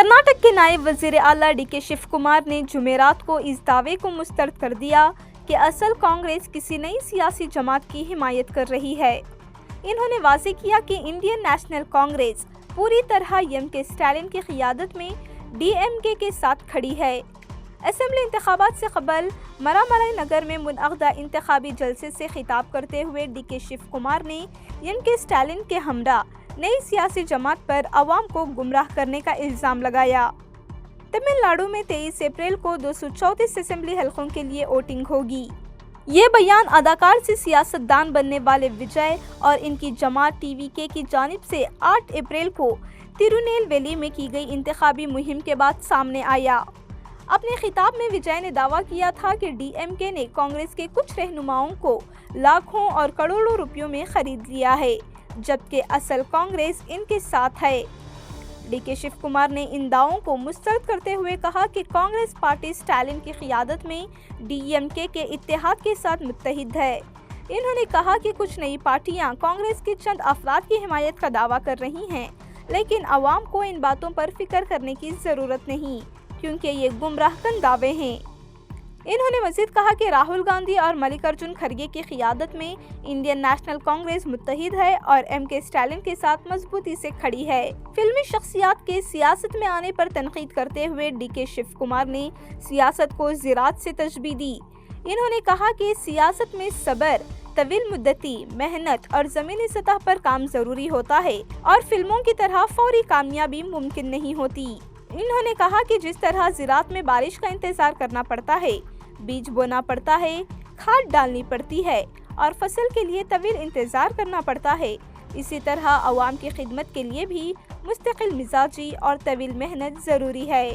कर्नाटक के नायब वज़ीर आला डीके शिव कुमार ने जुमेरात को इस दावे को मुस्तरद कर दिया कि असल कांग्रेस किसी नई सियासी जमात की हिमायत कर रही है। इन्होंने वाज़ेह किया कि इंडियन नेशनल कांग्रेस पूरी तरह एम.के. स्टालिन की क़ियादत में DMK के साथ खड़ी है। असेंबली इंतखाबात से कबल मरामलाई नगर में मुनअक़दा इंतखाबी जलसे से खिताब करते हुए डीके शिव कुमार ने एम.के. स्टालिन के हमरा नई सियासी जमात पर अवाम को गुमराह करने का इल्ज़ाम लगाया। तमिलनाडु में 23 अप्रैल को 234 असेंबली हलकों के लिए वोटिंग होगी। ये बयान अदाकार से सियासतदान बनने वाले विजय और इनकी जमात TVK की जानिब से 8 अप्रैल को तिरुनेलवेली में की गई इंतखाबी मुहिम के बाद सामने आया। अपने खिताब में विजय ने दावा किया था कि DMK ने कांग्रेस के कुछ रहनुमाओं को लाखों और करोड़ों रुपयों में खरीद लिया है, जबकि असल कांग्रेस इनके साथ है। डीके शिव कुमार ने इन दावों को मुस्तरद करते हुए कहा कि कांग्रेस पार्टी स्टालिन की क़ियादत में DMK के इत्तेहाद के साथ मुत्तहिद है। इन्होंने कहा कि कुछ नई पार्टियां कांग्रेस के चंद अफराद की हिमायत का दावा कर रही हैं, लेकिन अवाम को इन बातों पर फिक्र करने की ज़रूरत नहीं, क्योंकि ये गुमराहकन दावे हैं। इन्होंने मज़ीद कहा कि राहुल गांधी और मल्लिकार्जुन खड़गे की क़ियादत में इंडियन नेशनल कांग्रेस मुत्तहिद है और M.K. स्टालिन के साथ मजबूती से खड़ी है। फिल्मी शख्सियात के सियासत में आने पर तनकीद करते हुए डीके शिव कुमार ने सियासत को ज़राअत से तशबीह दी। इन्होंने कहा कि सियासत में सब्र, तवील मुद्दती मेहनत और ज़मीनी सतह पर काम ज़रूरी होता है और फिल्मों की तरह फौरी कामयाबी मुमकिन नहीं होती। इन्होंने कहा कि जिस तरह ज़राअत में बारिश का इंतज़ार करना पड़ता है, बीज बोना पड़ता है, खाद डालनी पड़ती है और फसल के लिए तवील इंतज़ार करना पड़ता है, इसी तरह अवाम की खिदमत के लिए भी मुस्तकिल मिजाजी और तवील मेहनत ज़रूरी है।